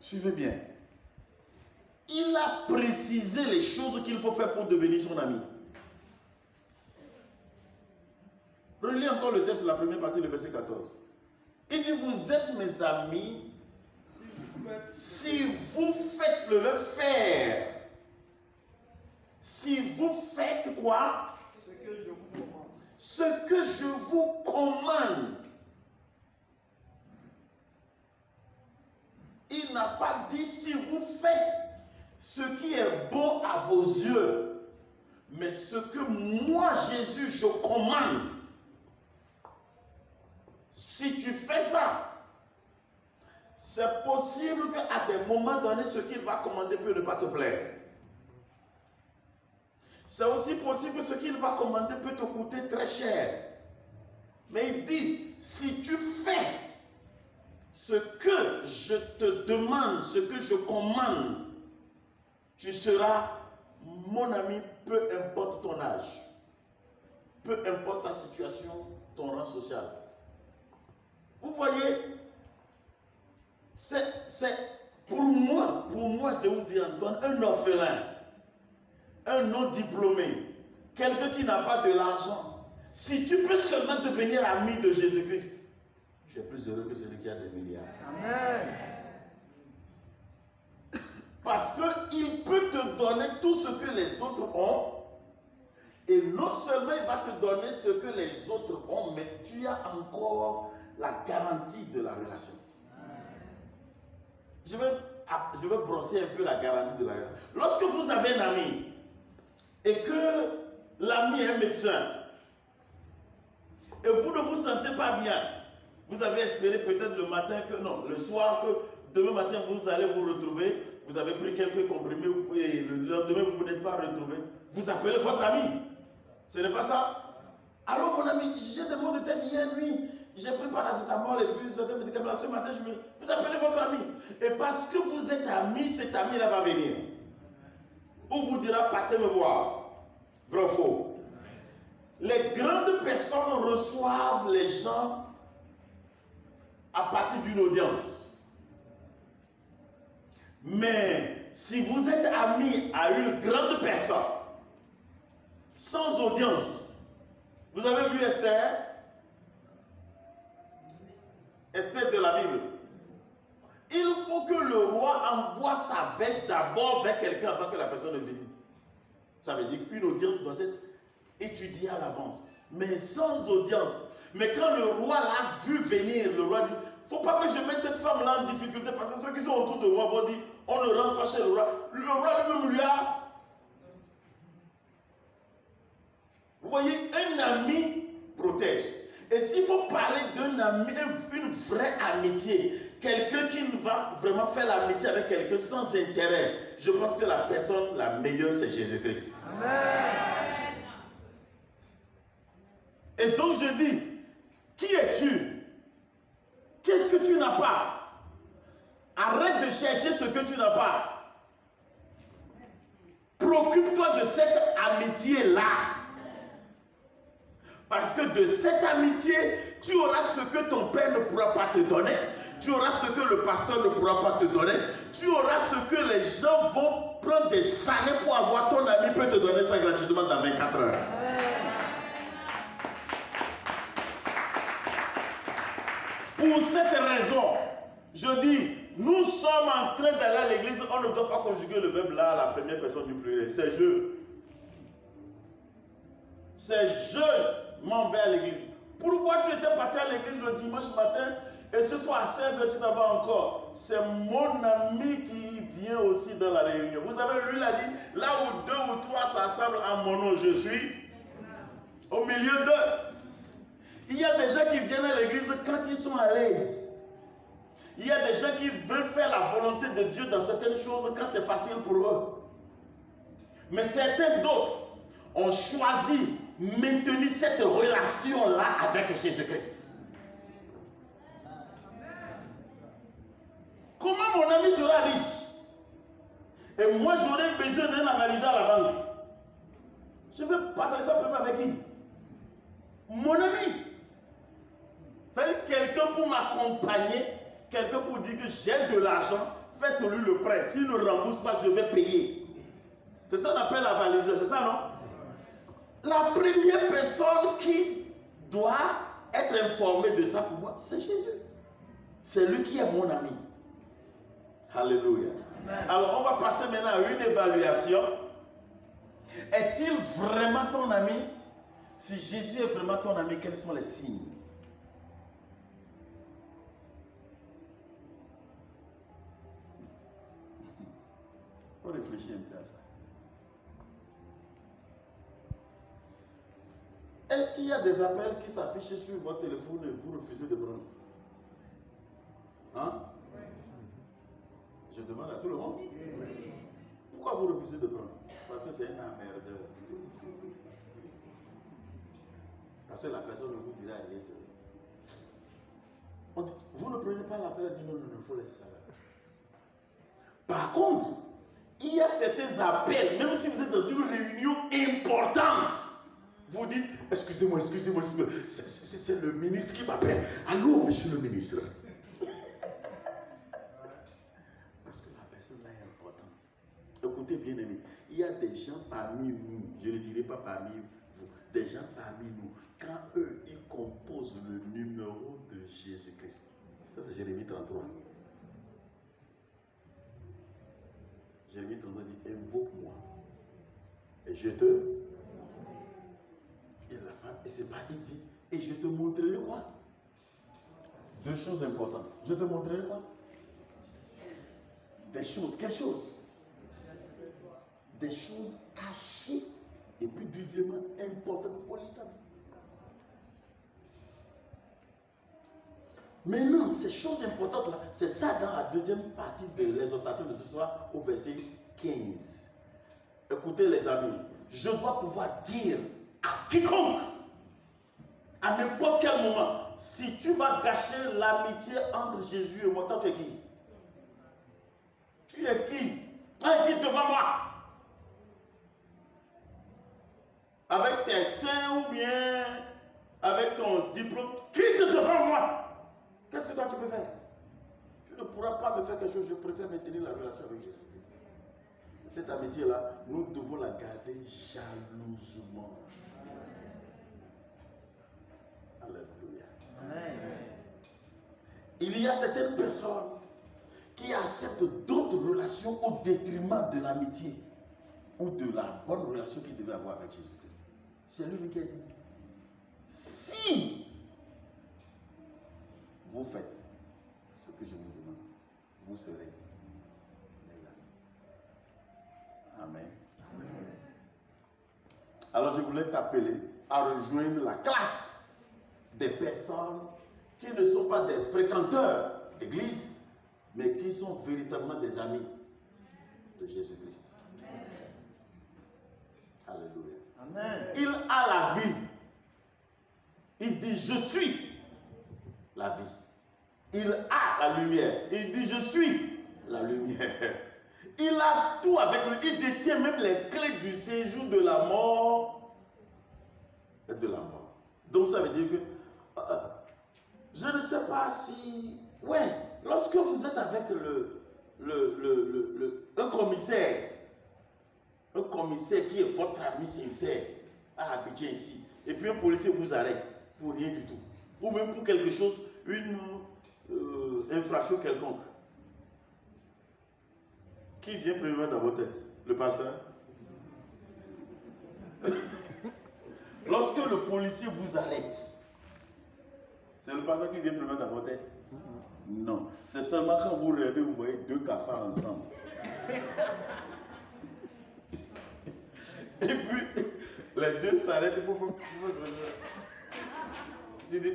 suivez bien. Il a précisé les choses qu'il faut faire pour devenir son ami. Relis encore le texte de la première partie, le verset 14. Il dit, vous êtes mes amis si vous faites le faire. Si vous faites quoi? Ce que je vous commande. Ce que je vous commande. Il n'a pas dit si vous faites ce qui est bon à vos yeux, mais ce que moi, Jésus, je commande. Si tu fais ça, c'est possible qu'à des moments donnés, ce qu'il va commander peut ne pas te plaire. C'est aussi possible que ce qu'il va commander peut te coûter très cher. Mais il dit, si tu fais ce que je te demande, ce que je commande, tu seras mon ami, peu importe ton âge, peu importe ta situation, ton rang social. Vous voyez, c'est pour moi, Zéouzi Antoine, un orphelin, un non-diplômé, quelqu'un qui n'a pas de l'argent. Si tu peux seulement devenir ami de Jésus-Christ, tu es plus heureux que celui qui a des milliards. Amen. Parce qu'il peut te donner tout ce que les autres ont, et non seulement il va te donner ce que les autres ont, mais tu as encore la garantie de la relation. Je vais brosser un peu la garantie de la relation. Lorsque vous avez un ami, et que l'ami est médecin, et vous ne vous sentez pas bien, vous avez espéré peut-être le matin que non, le soir que demain matin vous allez vous retrouver, vous avez pris quelques comprimés et le lendemain vous n'êtes pas retrouvé, vous appelez votre ami. Ce n'est pas ça? Alors mon ami, j'ai des maux de tête hier nuit, j'ai pris paracétamol et puis certains médicaments, ce matin vous appelez votre ami. Et parce que vous êtes ami, cet ami-là va venir. Ou vous dira, passez me voir. Vrai ou faux? Les grandes personnes reçoivent les gens à partir d'une audience. Mais si vous êtes ami à une grande personne, sans audience, vous avez vu Esther? Esther de la Bible. Il faut que le roi envoie sa vêche d'abord vers quelqu'un avant que la personne ne visite. Ça veut dire qu'une audience doit être étudiée à l'avance. Mais sans audience. Mais quand le roi l'a vu venir, le roi dit, il ne faut pas que je mette cette femme-là en difficulté parce que ceux qui sont autour de moi vont dire, on ne rentre pas chez le roi. Le roi lui-même lui a... Vous voyez, un ami protège. Et s'il faut parler d'un ami, une vraie amitié, quelqu'un qui va vraiment faire l'amitié avec quelqu'un sans intérêt, je pense que la personne la meilleure, c'est Jésus-Christ. Amen. Et donc je dis, qui es-tu? Qu'est-ce que tu n'as pas? Arrête de chercher ce que tu n'as pas. Préoccupe-toi de cette amitié-là. Parce que de cette amitié, tu auras ce que ton père ne pourra pas te donner. Tu auras ce que le pasteur ne pourra pas te donner. Tu auras ce que les gens vont prendre des années pour avoir. Ton ami peut te donner ça gratuitement dans 24 heures. Pour cette raison, je dis, nous sommes en train d'aller à l'église. On ne doit pas conjuguer le verbe là à la première personne du pluriel. C'est je. C'est je m'en vais à l'église. Pourquoi tu étais parti à l'église le dimanche matin et ce soir à 16h tu n'as pas encore? C'est mon ami qui vient aussi dans la réunion. Vous avez lui, il a dit, là où 2 ou 3 s'assemblent en mon nom, je suis au milieu d'eux. Il y a des gens qui viennent à l'église quand ils sont à l'aise. Il y a des gens qui veulent faire la volonté de Dieu dans certaines choses quand c'est facile pour eux. Mais certains d'autres ont choisi de maintenir cette relation-là avec Jésus-Christ. Comment mon ami sera riche? Et moi j'aurais besoin d'un analyseur à la banque. Je vais partager ça premier avec qui? Mon ami. C'est quelqu'un pour m'accompagner quelqu'un pour dire que j'ai de l'argent, faites-lui le prêt. S'il ne rembourse pas, je vais payer. C'est ça qu'on appelle la validation, c'est ça, non? La première personne qui doit être informée de ça pour moi, c'est Jésus. C'est lui qui est mon ami. Alléluia. Alors, on va passer maintenant à une évaluation. Est-il vraiment ton ami? Si Jésus est vraiment ton ami, quels sont les signes? Il faut réfléchir un peu à ça. Est-ce qu'il y a des appels qui s'affichent sur votre téléphone et vous refusez de prendre? Hein? Je demande à tout le monde. Pourquoi vous refusez de prendre? Parce que c'est un emmerdeur. Parce que la personne vous dira, elle est de... Vous ne prenez pas l'appel et dites non, il faut laisser ça là. Par contre, il y a certains appels, même si vous êtes dans une réunion importante, vous dites, excusez-moi, c'est le ministre qui m'appelle. Allô, monsieur le ministre. Parce que la personne là est importante. Écoutez bien aimé, il y a des gens parmi nous, je ne dirai pas parmi vous, des gens parmi nous, quand eux, ils composent le numéro de Jésus-Christ. Ça c'est Jérémie 33. Jérémie 33 dit, invoque-moi. Et je te... Et c'est pas, il dit, et je te montrerai quoi? Deux choses importantes. Je te montrerai quoi? Des choses, quelle chose? Des choses cachées. Et puis deuxièmement, importantes pour l'État. Maintenant, ces choses importantes-là, c'est ça dans la deuxième partie de l'exhortation de ce soir au verset 15. Écoutez les amis, je dois pouvoir dire à quiconque, à n'importe quel moment, si tu vas gâcher l'amitié entre Jésus et moi, toi tu es qui? Tu es qui? Un qui devant moi? Avec tes seins ou bien avec ton diplôme, quitte devant moi. Qu'est-ce que toi tu peux faire? Tu ne pourras pas me faire quelque chose, je préfère maintenir la relation avec Jésus-Christ. Cette amitié-là, nous devons la garder jalousement. Alléluia. Amen. Il y a certaines personnes qui acceptent d'autres relations au détriment de l'amitié ou de la bonne relation qu'ils devaient avoir avec Jésus-Christ. C'est lui qui a dit, si vous faites ce que je vous demande, vous serez mes amis. Amen. Amen. Alors je voulais t'appeler à rejoindre la classe des personnes qui ne sont pas des fréquenteurs d'église, mais qui sont véritablement des amis de Jésus-Christ. Alléluia. Amen. Il a la vie. Il dit, je suis la vie. Il a la lumière. Il dit, je suis la lumière. Il a tout avec lui. Il détient même les clés du séjour de la mort et de la mort. Donc ça veut dire que je ne sais pas si... Ouais, lorsque vous êtes avec un commissaire qui est votre ami sincère à Abidjan ici, et puis un policier vous arrête pour rien du tout, ou même pour quelque chose, une infraction quelconque, qui vient premièrement dans votre tête? Le pasteur? Lorsque le policier vous arrête, c'est le pasteur qui vient premièrement dans votre tête? Non, c'est seulement quand vous rêvez, vous voyez deux cafards ensemble. Et puis, les deux s'arrêtent pour... Je dis,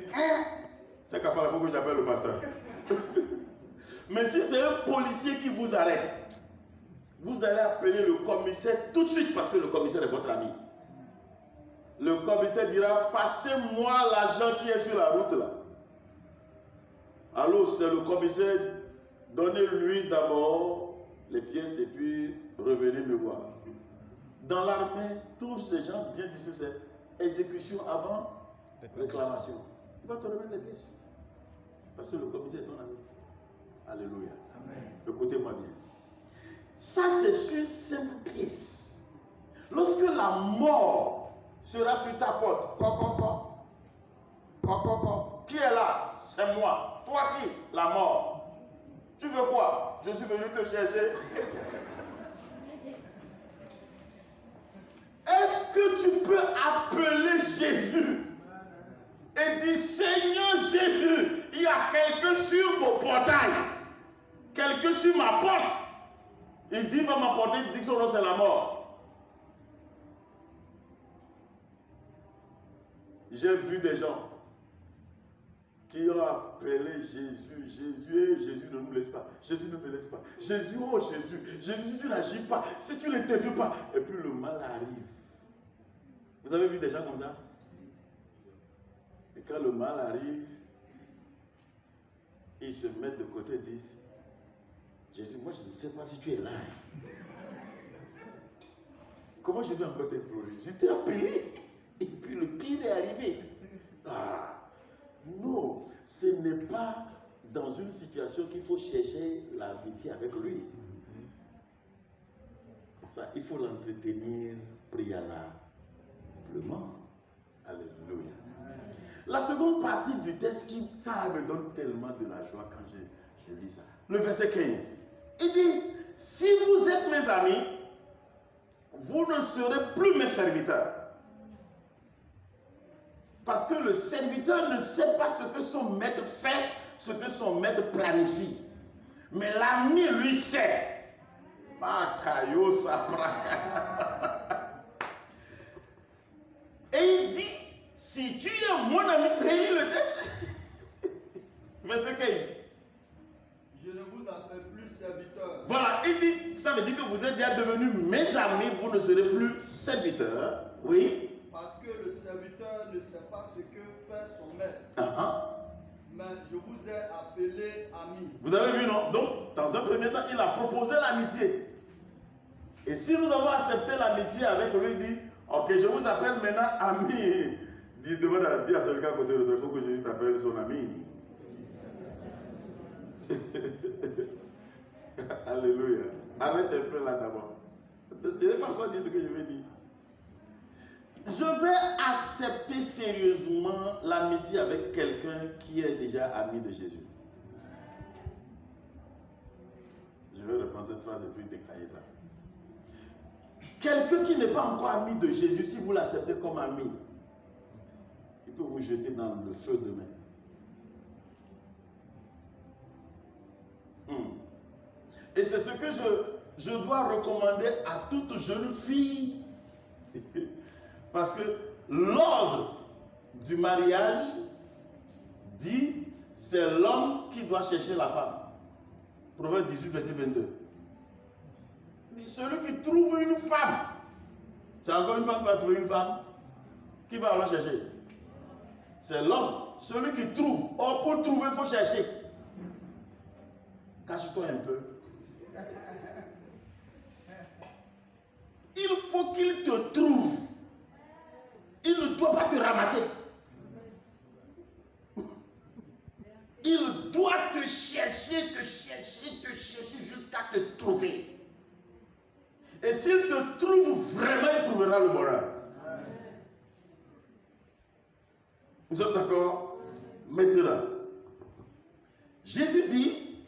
c'est cafard, il faut que j'appelle le pasteur. Mais si c'est un policier qui vous arrête, vous allez appeler le commissaire tout de suite parce que le commissaire est votre ami. Le commissaire dira, passez-moi l'agent qui est sur la route là. Alors c'est le commissaire, donnez-lui d'abord les pièces et puis revenez me voir. Dans l'armée, tous les gens bien disent que c'est exécution avant réclamation. Il va te remettre les pièces. Parce que le commissaire est ton ami. Alléluia. Amen. Écoutez-moi bien. Ça, c'est sur simple pièce. Lorsque la mort sera sur ta porte, qui est là? C'est moi. Toi qui? La mort. Tu veux quoi? Je suis venu te chercher. Est-ce que tu peux appeler Jésus et dire, Seigneur Jésus, il y a quelqu'un sur mon portail, quelqu'un sur ma porte. Il dit, va m'apporter, il dit que son nom c'est la mort. J'ai vu des gens qui ont appelé Jésus, Jésus, Jésus ne nous laisse pas, Jésus ne me laisse pas, Jésus, oh Jésus, Jésus, si tu n'agis pas, si tu n'interviens pas, et puis le mal arrive. Vous avez vu des gens comme ça? Et quand le mal arrive, ils se mettent de côté et disent, Jésus, moi je ne sais pas si tu es là. Comment je vais encore t'implorer? Je t'ai appelé, et puis le pire est arrivé. Ah, non, ce n'est pas dans une situation qu'il faut chercher l'amitié avec lui. Ça, il faut l'entretenir préalablement. Alléluia. La seconde partie du texte, ça me donne tellement de la joie quand je lis ça. Le verset 15. Il dit, si vous êtes mes amis, vous ne serez plus mes serviteurs. Parce que le serviteur ne sait pas ce que son maître fait, ce que son maître planifie. Mais l'ami, lui, sait. Et il dit, si tu es mon ami, relis le texte. Verset 15. Je ne vous appelle plus serviteur. Voilà, il dit, ça veut dire que vous êtes déjà devenus mes amis, vous ne serez plus serviteurs. Oui. Parce que le serviteur ne sait pas ce que fait son maître. Mais je vous ai appelé ami. Vous avez vu, non? Donc, dans un premier temps, il a proposé l'amitié. Et si nous avons accepté l'amitié avec lui, il dit, ok, je vous appelle maintenant ami. Il demande à dire à celui qui est à côté de toi, il faut que Jésus t'appelle son ami. Alléluia. Arrête un peu là d'abord. Je n'ai pas encore dit ce que je vais dire. Je vais accepter sérieusement l'amitié avec quelqu'un qui est déjà ami de Jésus. Je vais reprendre cette phrase et puis déclarer ça. Quelqu'un qui n'est pas encore ami de Jésus, si vous l'acceptez comme ami, il peut vous jeter dans le feu demain. Et c'est ce que je dois recommander à toute jeune fille. Parce que l'ordre du mariage dit, c'est l'homme qui doit chercher la femme. Proverbe 18, verset 22. Celui qui trouve une femme, c'est encore une femme qui va trouver une femme, qui va alors chercher? C'est l'homme, celui qui trouve. Or, pour trouver, il faut chercher. Cache-toi un peu. Il faut qu'il te trouve. Il ne doit pas te ramasser. Il doit te chercher jusqu'à te trouver. Et s'il te trouve vraiment, il trouvera le bonheur. Vous êtes d'accord? Maintenant, Jésus dit,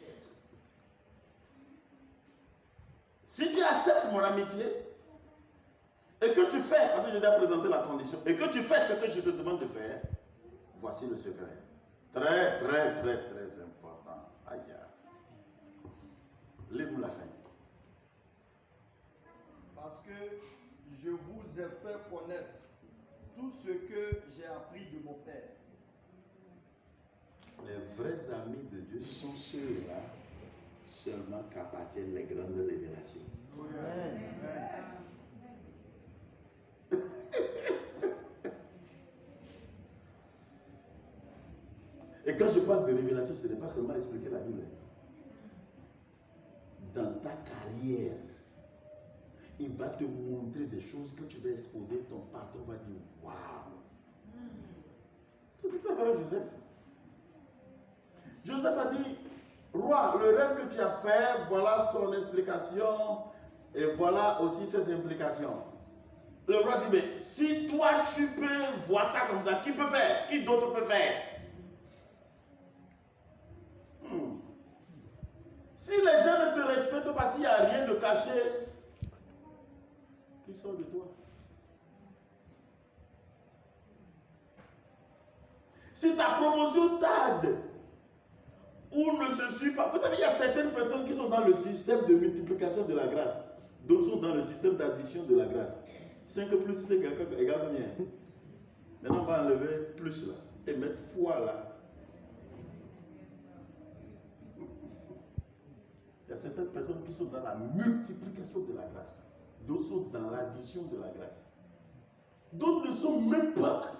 si tu acceptes mon amitié, et que tu fais, parce que je dois présenter la condition, et que tu fais ce que je te demande de faire, voici le secret. Très, très, très, très important. Aïe. Lis-nous la fin. Parce que je vous ai fait connaître tout ce que j'ai appris de mon Père. Les vrais amis de Dieu sont ceux-là seulement qu'appartiennent les grandes révélations. Amen. Et quand je parle de révélation, ce n'est pas seulement expliquer la Bible. Dans ta carrière, il va te montrer des choses que tu vas exposer, ton patron va dire waouh. C'est ce qu'il a fait avec Joseph. Joseph a dit, Roi, le rêve que tu as fait, voilà son explication et voilà aussi ses implications. Le roi dit, mais si toi tu peux voir ça comme ça, qui peut faire? Qui d'autre peut faire? Si les gens ne te respectent pas, s'il n'y a rien de caché, qui sort de toi? Si ta promotion tarde ou ne se suit pas, vous savez, il y a certaines personnes qui sont dans le système de multiplication de la grâce, d'autres sont dans le système d'addition de la grâce. 5 plus 5 égale combien? Maintenant, on va enlever plus là et mettre fois là. Il y a certaines personnes qui sont dans la multiplication de la grâce, d'autres sont dans l'addition de la grâce. D'autres ne sont même pas.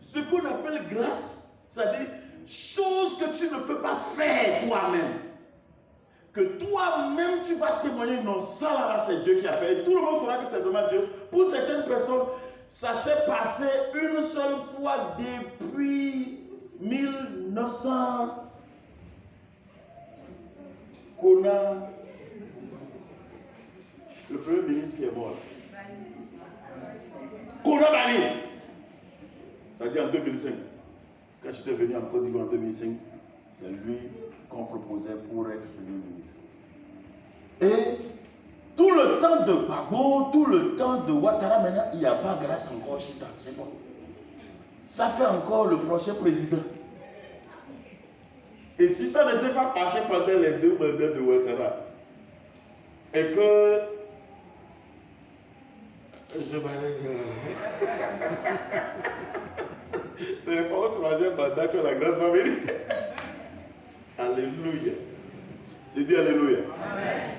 Ce qu'on appelle grâce, c'est-à-dire chose que tu ne peux pas faire toi-même. Que toi-même tu vas témoigner, non, ça là, c'est Dieu qui a fait. Et tout le monde saura que c'est vraiment Dieu. Pour certaines personnes, ça s'est passé une seule fois depuis 1900. Kona, le premier ministre qui est mort. Kona Bani. Ça dit en 2005. Quand j'étais venu en Côte d'Ivoire en 2005, c'est lui qu'on proposait pour être premier ministre. Et tout le temps de Gbagbo, tout le temps de Ouattara, maintenant, il n'y a pas grâce encore Chita. C'est bon. Ça fait encore le prochain président. Et si ça ne s'est pas passé pendant les 2 mandats de Ouattara, et que je m'arrête là. Ce n'est pas au 3e mandat que la grâce va venir. Alléluia. J'ai dit Alléluia. Amen.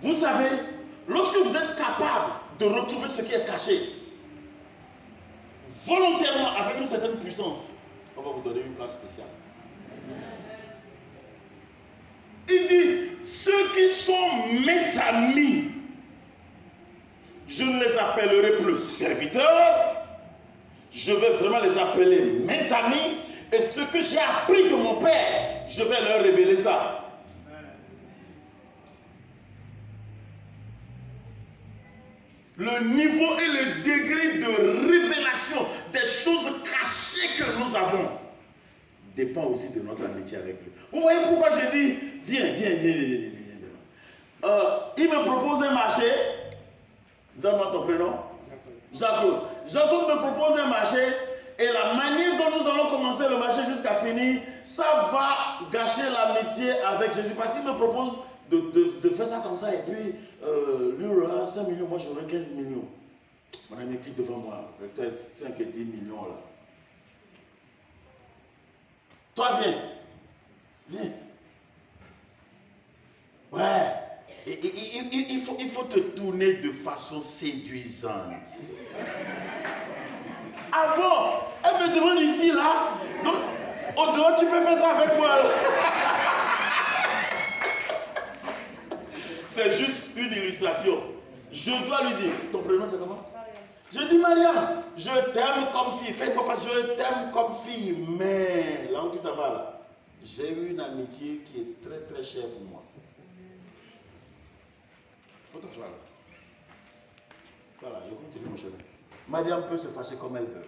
Vous savez, lorsque vous êtes capable de retrouver ce qui est caché, volontairement, avec une certaine puissance, on va vous donner une place spéciale. Il dit, ceux qui sont mes amis, je ne les appellerai plus serviteurs, je vais vraiment les appeler mes amis, et ce que j'ai appris de mon Père, je vais leur révéler ça. Le niveau et le degré de révélation des choses cachées que nous avons dépend aussi de notre amitié avec lui. Vous voyez pourquoi je dis, viens. Il me propose un marché. Donne-moi ton prénom. Jean-Claude. Jean-Claude me propose un marché et la manière dont nous allons commencer le marché jusqu'à finir, ça va gâcher l'amitié avec Jésus parce qu'il me propose de faire ça comme ça et puis lui aura 5 millions, moi j'aurai 15 millions. Mon ami qui devant moi, peut-être 5 et 10 millions là. Toi viens. Ouais. Il faut te tourner de façon séduisante. Ah bon? Elle me demande ici, là. Donc, au dehors, tu peux faire ça avec moi. Là. C'est juste une illustration. Je dois lui dire, ton prénom c'est comment? Je dis Mariam, je t'aime comme fille. Fais-moi face, je t'aime comme fille. Mais là où tu t'en vas là, j'ai eu une amitié qui est très très chère pour moi. Faut t'asseoir là. Voilà, je continue mon chemin. Mariam peut se fâcher comme elle veut.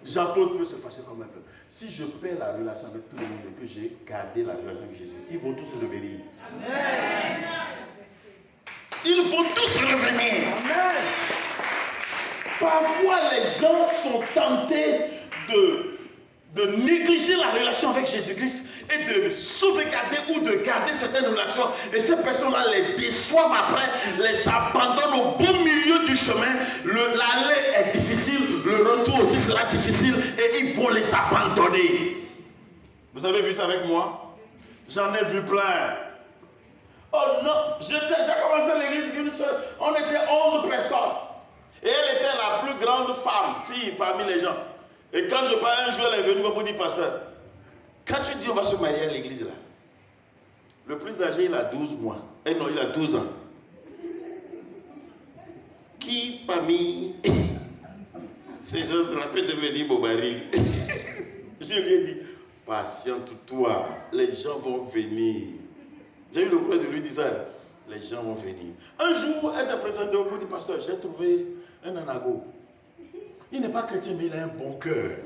Jean-Claude peut se fâcher comme elle veut. Si je perds la relation avec tout le monde et que j'ai gardé la relation avec Jésus, ils vont tous revenir. Amen. Ils vont tous revenir. Amen. Parfois, les gens sont tentés de négliger la relation avec Jésus-Christ et de sauvegarder ou de garder certaines relations. Et ces personnes-là les déçoivent après, les abandonnent au beau milieu du chemin. L'aller est difficile, le retour aussi sera difficile et ils vont les abandonner. Vous avez vu ça avec moi? J'en ai vu plein. Oh non, j'ai commencé l'église une seule. On était 11 personnes. Et elle était la plus grande fille parmi les gens. Et quand je parlais un jour, elle est venue pour dire, pasteur, quand tu dis on va se marier à l'église là, le plus âgé il a 12 mois. Et non, il a 12 ans. Qui parmi Ces gens, ça peut devenir mon mari. Je lui ai dit, patiente-toi, les gens vont venir. J'ai eu le courage de lui dire ça. Les gens vont venir. Un jour, elle s'est présentée au bout du pasteur. J'ai trouvé un anago. Il n'est pas chrétien, mais il a un bon cœur.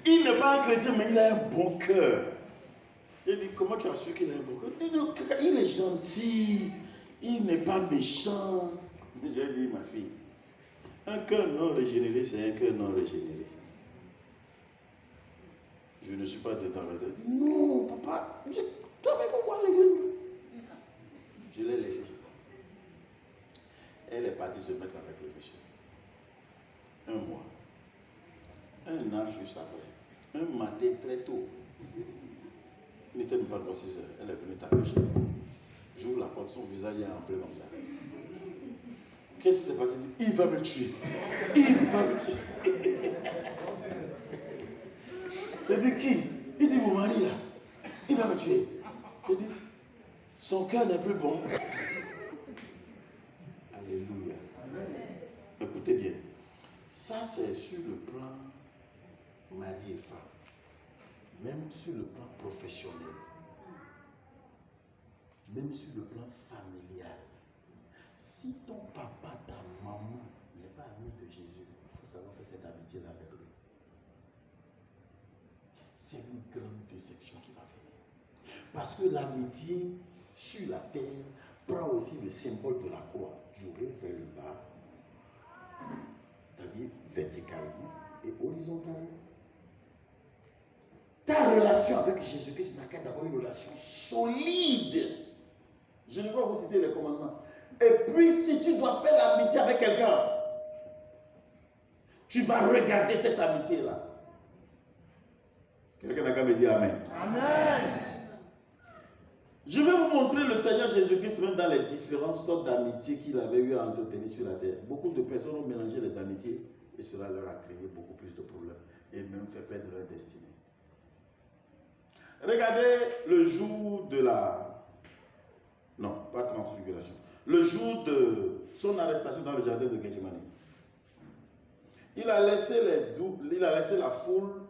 Il n'est pas un chrétien, mais il a un bon cœur. J'ai dit, comment tu as su qu'il a un bon cœur? Il est gentil. Il n'est pas méchant. J'ai dit, ma fille, un cœur non régénéré, c'est un cœur non régénéré. Je ne suis pas dedans. Elle a dit, non, papa, toi, il faut voir l'église. Je l'ai laissé. Elle est partie se mettre avec le monsieur. Un mois. Un an juste après. Un matin très tôt. Il n'était même pas encore 6 heures. Elle est venue taper chez moi. J'ouvre la porte, son visage est en plein comme ça. Qu'est-ce qui s'est passé? Il va me tuer. Il va me tuer. J'ai dit qui? Il dit mon mari là. Il va me tuer. J'ai dit, son cœur n'est plus bon. Alléluia. Écoutez bien. Ça c'est sur le plan mari et femme. Même sur le plan professionnel. Même sur le plan familial. Si ton papa, ta maman n'est pas ami de Jésus, il faut savoir faire cette amitié-là avec lui. C'est une grande déception qui va venir. Parce que l'amitié sur la terre prend aussi le symbole de la croix, du haut vers le bas, c'est-à-dire verticalement et horizontalement. Ta relation avec Jésus-Christ n'a qu'à d'avoir une relation solide. Je ne vais pas vous citer les commandements. Et puis, si tu dois faire l'amitié avec quelqu'un, tu vas regarder cette amitié-là. Quelqu'un n'a qu'à me dire Amen. Amen. Je vais vous montrer le Seigneur Jésus-Christ même dans les différentes sortes d'amitiés qu'il avait eu à entretenir sur la terre. Beaucoup de personnes ont mélangé les amitiés et cela leur a créé beaucoup plus de problèmes et même fait perdre leur destinée. Regardez le jour de la... Non, pas transfiguration. Le jour de son arrestation dans le jardin de Gethsemane. Il a laissé la foule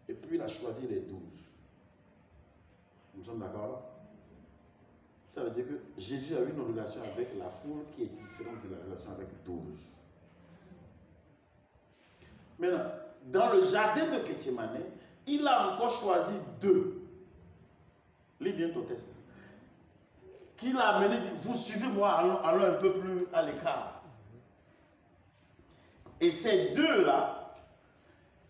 et puis il a choisi les 12. Nous sommes d'accord? Ça veut dire que Jésus a eu une relation avec la foule qui est différente de la relation avec 12. Maintenant, dans le jardin de Gethsemane, il a encore choisi 2. Lis bien ton texte. Qu'il a amené, dit, vous suivez moi, allons un peu plus à l'écart. Et ces 2-là,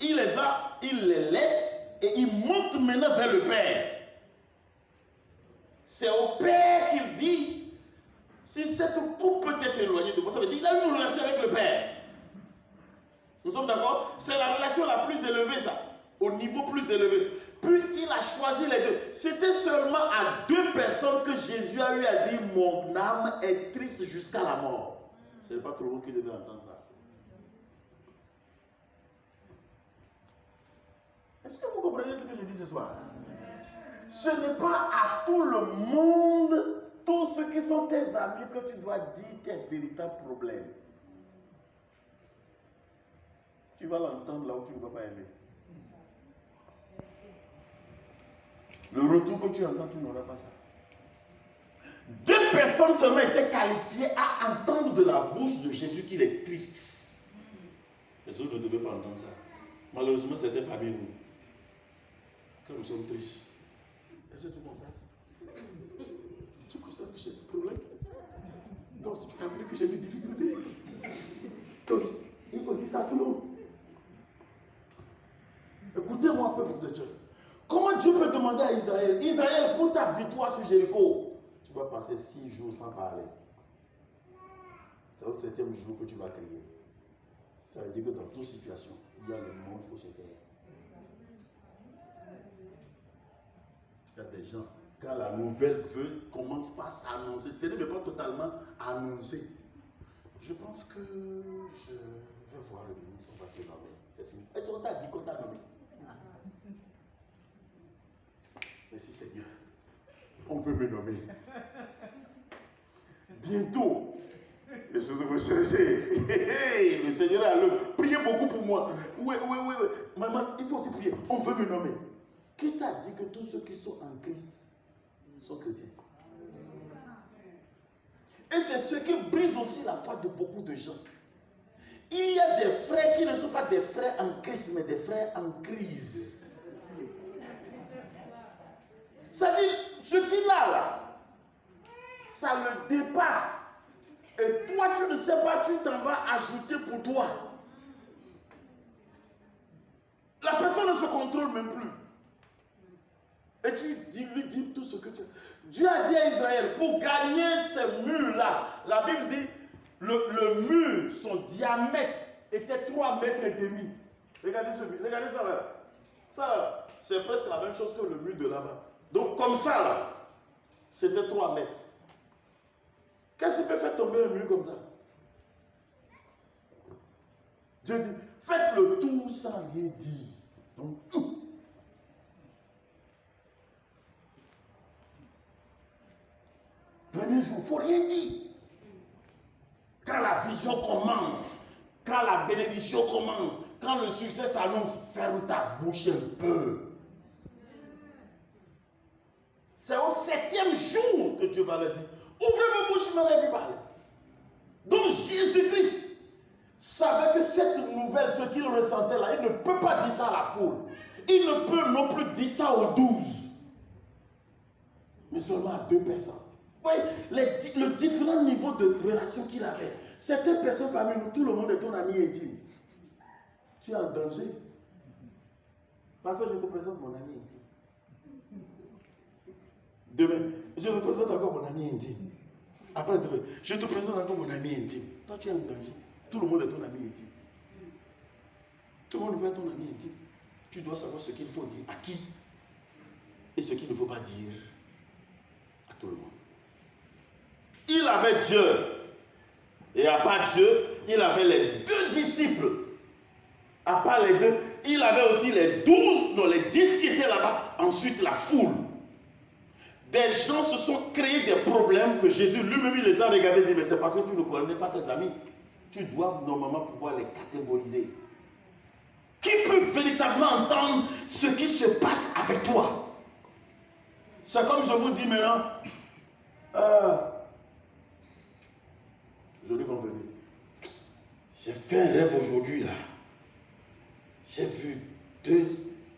il les laisse et il monte maintenant vers le Père. C'est au Père qu'il dit, si cette coupe peut être éloignée de moi, ça veut dire qu'il a une relation avec le Père. Nous sommes d'accord? C'est la relation la plus élevée, ça. Au niveau plus élevé. Puis il a choisi les 2. C'était seulement à 2 personnes que Jésus a eu à dire, mon âme est triste jusqu'à la mort. Ce n'est pas tout le monde qui devait entendre ça. Est-ce que vous comprenez ce que je dis ce soir? Ce n'est pas à tout le monde, tous ceux qui sont tes amis, que tu dois dire tes véritables problèmes. Tu vas l'entendre là où tu ne vas pas aimer. Le retour que tu entends, tu n'auras pas ça. 2 personnes seulement étaient qualifiées à entendre de la bouche de Jésus qu'il est triste. Les autres ne devaient pas entendre ça. Malheureusement, c'était parmi nous. Quand nous sommes tristes. Est-ce que tu constates? Tu constates que j'ai des problèmes? Donc, tu as appris que j'ai des difficultés. Donc, il faut dire ça à tout le monde. Écoutez-moi, peuple de Dieu. Comment Dieu peut demander à Israël, Israël, pour ta victoire sur Jéricho, tu vas passer 6 jours sans parler. C'est au 7e jour que tu vas crier. Ça veut dire que dans toute situation, il y a le monde, il faut se taire. Il y a des gens, quand la nouvelle commence pas à s'annoncer, ce n'est même pas totalement annoncé. Je pense que je vais voir le ministre, on va te nommer. C'est fini. Est-ce qu'on t'a dit qu'on t'a nommé? Merci Seigneur. On peut me nommer. Bientôt, les choses vont changer. Le Seigneur est à l'œuvre. Priez beaucoup pour moi. Oui. Maman, il faut aussi prier. On veut me nommer. Qui t'a dit que tous ceux qui sont en Christ sont chrétiens? Et c'est ce qui brise aussi la foi de beaucoup de gens. Il y a des frères qui ne sont pas des frères en Christ, mais des frères en crise. C'est-à-dire, ce qu'il a là, ça le dépasse. Et toi, tu ne sais pas, tu t'en vas ajouter pour toi. La personne ne se contrôle même plus. Et tu lui dis tout ce que tu as. Dieu a dit à Israël, pour gagner ces murs-là, la Bible dit, le mur, son diamètre était 3 mètres et demi. Regardez ça là. Ça, c'est presque la même chose que le mur de là-bas. Donc comme ça là, c'était 3 mètres. Qu'est-ce qui peut faire tomber un mur comme ça? Dieu dit, faites le tour sans rien dire. Donc, premier jour, il ne faut rien dire. Quand la vision commence, quand la bénédiction commence, quand le succès s'annonce, ferme ta bouche un peu. C'est au 7e jour que Dieu va le dire. Ouvrez vos bouches, je m'en ai vu parler. Donc Jésus-Christ savait que cette nouvelle, ce qu'il ressentait là, il ne peut pas dire ça à la foule. Il ne peut non plus dire ça aux 12. Mais seulement à 2 personnes. Vous voyez, le différent niveau de relation qu'il avait. Certaines personnes parmi nous, tout le monde est ton ami intime. Tu es en danger. Parce que je te présente mon ami intime. Demain, je te présente encore mon ami intime. Après demain, je te présente encore mon ami intime. Toi, tu es en danger. Tout le monde est ton ami intime. Tout le monde n'est pas ton ami intime. Tu dois savoir ce qu'il faut dire à qui et ce qu'il ne faut pas dire à tout le monde. Il avait Dieu. Et à part Dieu, il avait les 2 disciples. À part les 2, il avait aussi les 12, non, les 10 qui étaient là-bas. Ensuite, la foule. Des gens se sont créés des problèmes que Jésus lui-même il les a regardés et dit, mais c'est parce que tu ne connais pas tes amis. Tu dois normalement pouvoir les catégoriser. Qui peut véritablement entendre ce qui se passe avec toi? C'est comme je vous dis maintenant, aujourd'hui vendredi, j'ai fait un rêve aujourd'hui là. J'ai vu 2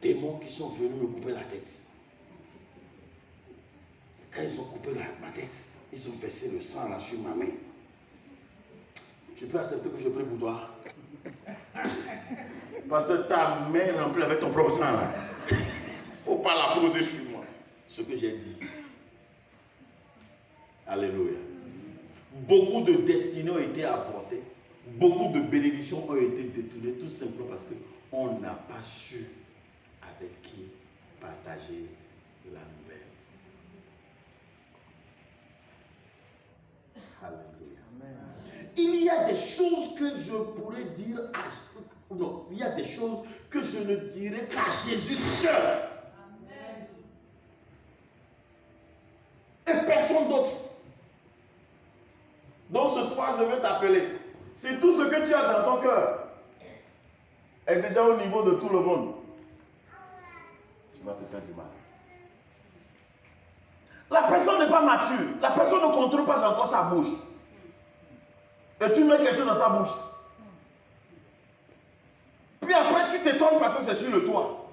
démons qui sont venus me couper la tête. Quand ils ont coupé ma tête, ils ont versé le sang là sur ma main. Tu peux accepter que je prie pour toi? Parce que ta main remplie avec ton propre sang là. Il ne faut pas la poser sur moi. Ce que j'ai dit. Alléluia. Beaucoup de destinées ont été avortées. Beaucoup de bénédictions ont été détournées tout simplement parce qu'on n'a pas su avec qui partager la nouvelle. Alléluia. Amen. Il y a des choses que je pourrais dire non, il y a des choses que je ne dirai qu'à Jésus seul. Amen. Et personne d'autre. Donc ce soir, je vais t'appeler. Si tout ce que tu as dans ton cœur est déjà au niveau de tout le monde, tu vas te faire du mal. La personne n'est pas mature. La personne ne contrôle pas encore sa bouche. Et tu mets quelque chose dans sa bouche. Puis après, tu t'étonnes parce que c'est sur le toit.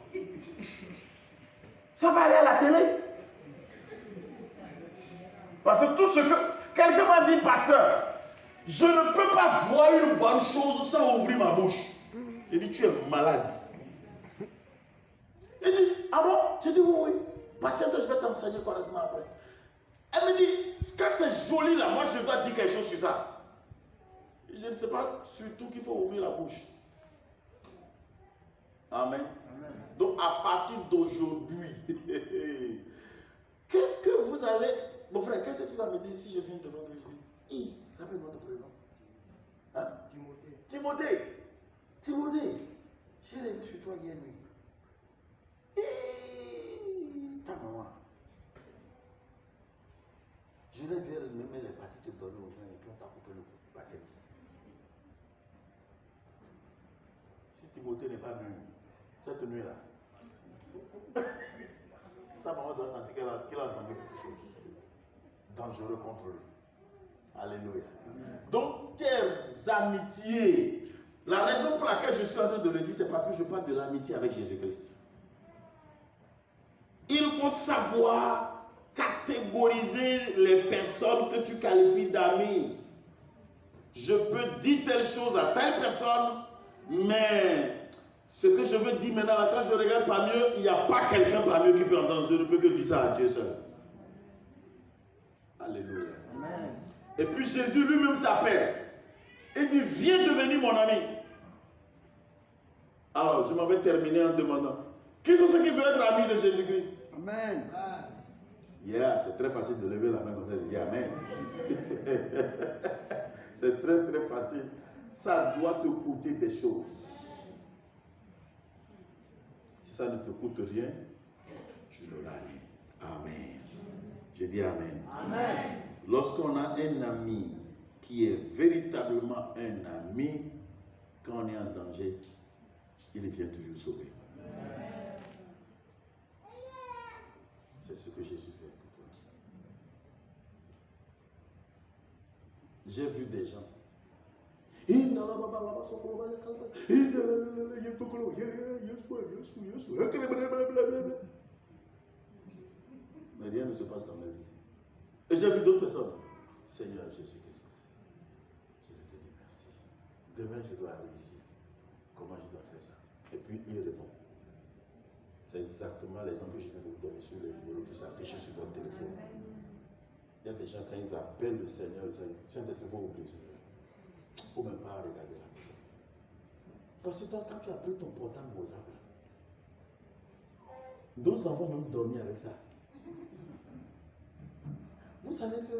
Ça va aller à la télé. Parce que tout ce que... Quelqu'un m'a dit, pasteur, je ne peux pas voir une bonne chose sans ouvrir ma bouche. Il dit, tu es malade. Il dit, ah bon? J'ai dit, oui. Patiente, je vais t'enseigner correctement après. Elle me dit, quand c'est joli là, moi je dois dire quelque chose sur ça. Je ne sais pas surtout qu'il faut ouvrir la bouche. Amen. Amen. Donc à partir d'aujourd'hui, qu'est-ce que vous allez... Mon frère, qu'est-ce que tu vas me dire si je viens devant toi? Je dis, rappelle-moi ton prénom. Hein? Timothée. J'ai rêvé sur toi hier nuit. Ta maman. Je rêve elle même elle est partie te donner aux gens et puis on t'a coupé la tête. Si Timothée n'est pas venu, cette nuit-là, sa maman doit sentir qu'elle a demandé quelque chose dangereux contre lui. Alléluia. Donc, tes amitiés, la raison pour laquelle je suis en train de le dire, c'est parce que je parle de l'amitié avec Jésus-Christ. Il faut savoir catégoriser les personnes que tu qualifies d'amis. Je peux dire telle chose à telle personne, mais ce que je veux dire maintenant, quand je regarde parmi eux, il n'y a pas quelqu'un parmi eux qui peut entendre. Je ne peux que dire ça à Dieu seul. Alléluia. Amen. Et puis Jésus lui-même t'appelle. Il dit, viens devenir mon ami. Alors, je m'en vais terminer en demandant, qui sont ceux qui veulent être amis de Jésus-Christ? Amen. Yeah, c'est très facile de lever la main comme ça et de dire Amen. C'est très très facile. Ça doit te coûter des choses. Si ça ne te coûte rien, tu n'auras rien. Amen. Je dis Amen. Amen. Lorsqu'on a un ami qui est véritablement un ami, quand on est en danger, il vient toujours sauver. C'est ce que Jésus fait pour toi. J'ai vu des gens. Mais rien ne se passe dans ma vie. Et j'ai vu d'autres personnes. Seigneur Jésus-Christ, je vais te dire merci. Demain, je dois aller ici. Comment je dois faire ça? Et puis, il répond. C'est exactement l'exemple que je viens de vous donner sur le numéro qui s'affiche sur votre téléphone. Il y a des gens, quand ils appellent le Seigneur, ils disent, Saint-Esprit, il faut oublier ce Seigneur. Il ne faut même pas regarder la personne. Parce que quand tu as pris ton portable WhatsApp, d'autres enfants vont même dormir avec ça. Vous savez que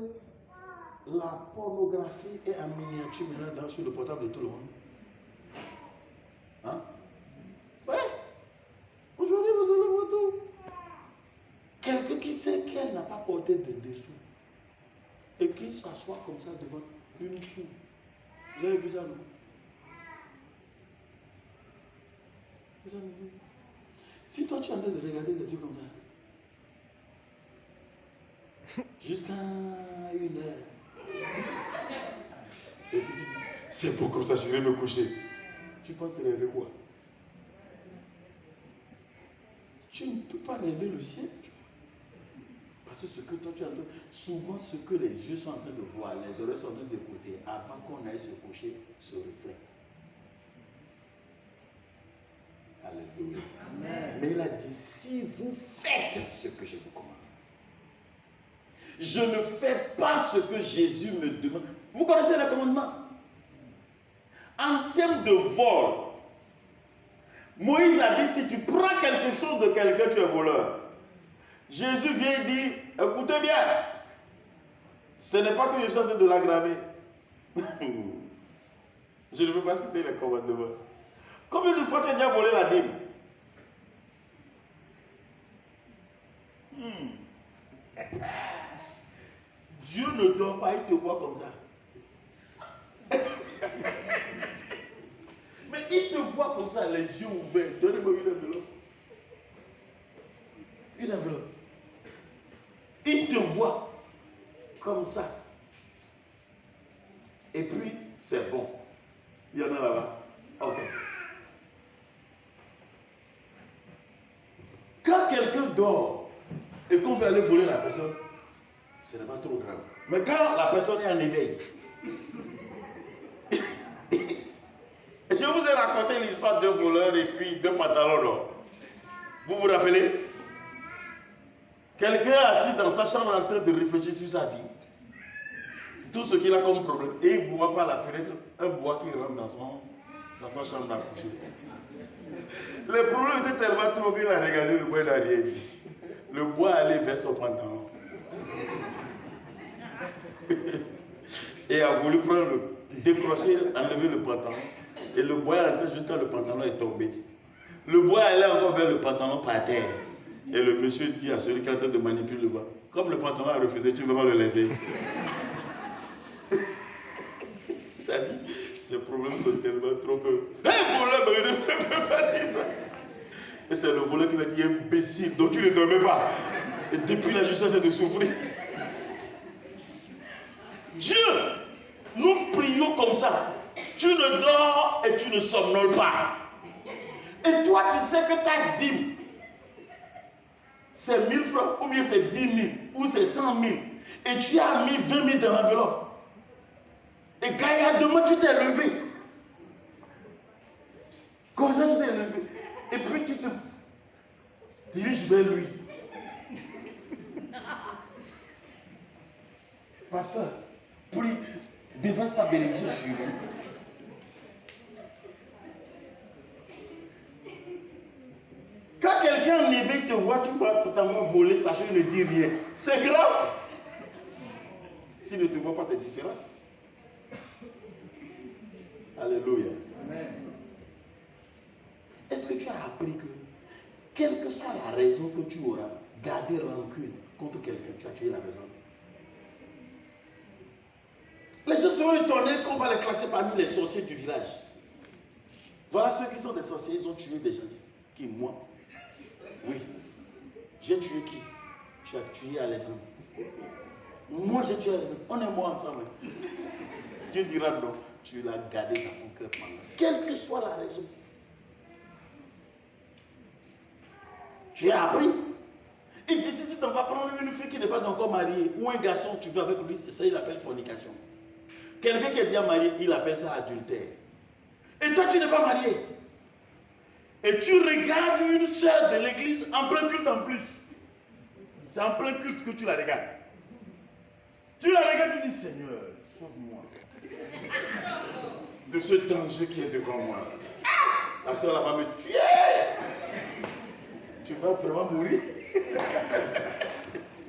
la pornographie est en miniature maintenant sur le portable de tout le monde. Hein? Ouais. Aujourd'hui, vous allez voir tout. Quelqu'un qui sait qu'elle n'a pas porté de dessous et qui s'assoit comme ça devant une fille. Vous avez vu ça, non? Vous avez vu? Si toi tu es en train de regarder des trucs comme ça, jusqu'à 1 heure, et puis tu dis, c'est bon comme ça, je vais me coucher. Tu penses rêver quoi? Tu ne peux pas rêver le ciel. Parce que ce que toi tu es en train, souvent ce que les yeux sont en train de voir, les oreilles sont en train d'écouter, avant qu'on aille se coucher, se reflète. Alléluia. Amen. Mais il a dit, si vous faites ce que je vous commande, je ne fais pas ce que Jésus me demande. Vous connaissez le commandement? En termes de vol, Moïse a dit, si tu prends quelque chose de quelqu'un, tu es voleur. Jésus vient et dit, écoutez bien, ce n'est pas que je suis en train de l'aggraver. Je ne veux pas citer les commandements. Combien de fois tu as déjà volé la dîme? Dieu ne dort pas, il te voit comme ça. Mais il te voit comme ça, les yeux ouverts. Donnez-moi une enveloppe. Une enveloppe. Il te voit comme ça. Et puis, c'est bon. Il y en a là-bas. Ok. Quand quelqu'un dort et qu'on veut aller voler la personne, ce n'est pas trop grave. Mais quand la personne est en éveil, je vous ai raconté l'histoire d'un voleur et puis d'un pantalon, non? Vous vous rappelez? Quelqu'un assis dans sa chambre en train de réfléchir sur sa vie. Tout ce qu'il a comme problème. Et il voit par la fenêtre un bois qui rentre dans sa chambre à coucher. Le problème était tellement trop qu'il a regardé le bois et n'a rien dit. Le bois allait vers son pantalon. Et a voulu décrocher, enlever le pantalon. Et le bois est rentré jusqu'à le pantalon est tombé. Le bois allait encore vers le pantalon par terre. Et le monsieur dit à celui qui est en train de manipuler le bois, comme le pantalon a refusé, tu ne veux pas le laisser. problèmes sont tellement trop que. Hé, voleur, ne peux pas dire ça. Et c'est le voleur qui va dire imbécile, donc tu ne dormais pas. Et depuis là, je suis en train de souffrir. Dieu, nous prions comme ça. Tu ne dors et tu ne somnoles pas. Et toi, tu sais que ta dîme, c'est 1000 francs, ou bien c'est 10 000, ou c'est 100 000. Et tu as mis 20 000 dans l'enveloppe. Et quand il y a demain, tu t'es levé. Comme ça, tu t'es levé. Et puis tu te diriges vers lui. Pasteur, prie devant sa bénédiction sur lui. Quand quelqu'un en éveil te voit, tu vas totalement voler, sachez, ne dis rien. C'est grave. S'il ne te voit pas, c'est différent. Alléluia. Amen. Est-ce que tu as appris que, quelle que soit la raison que tu auras, garder rancune contre quelqu'un, tu as tué la raison? Les gens seront étonnés qu'on va les classer parmi les sorciers du village. Voilà ceux qui sont des sorciers, ils ont tué des gens. Qui, moi? Oui. J'ai tué qui? Tu as tué Alexandre. Moi, j'ai tué Alexandre. On est morts ensemble. Dieu dira non. Tu l'as gardé dans ton cœur pendant. Quelle que soit la raison. Tu as appris. Il dit si tu t'en vas prendre une fille qui n'est pas encore mariée ou un garçon, tu veux avec lui, c'est ça qu'il appelle fornication. Quelqu'un qui est déjà marié, il appelle ça adultère. Et toi, tu n'es pas marié. Et tu regardes une sœur de l'église en plein culte en plus. C'est en plein culte que tu la regardes. Tu la regardes, tu dis Seigneur, sauve-moi de ce danger qui est devant moi. La sœur va me tuer. Tu vas vraiment mourir.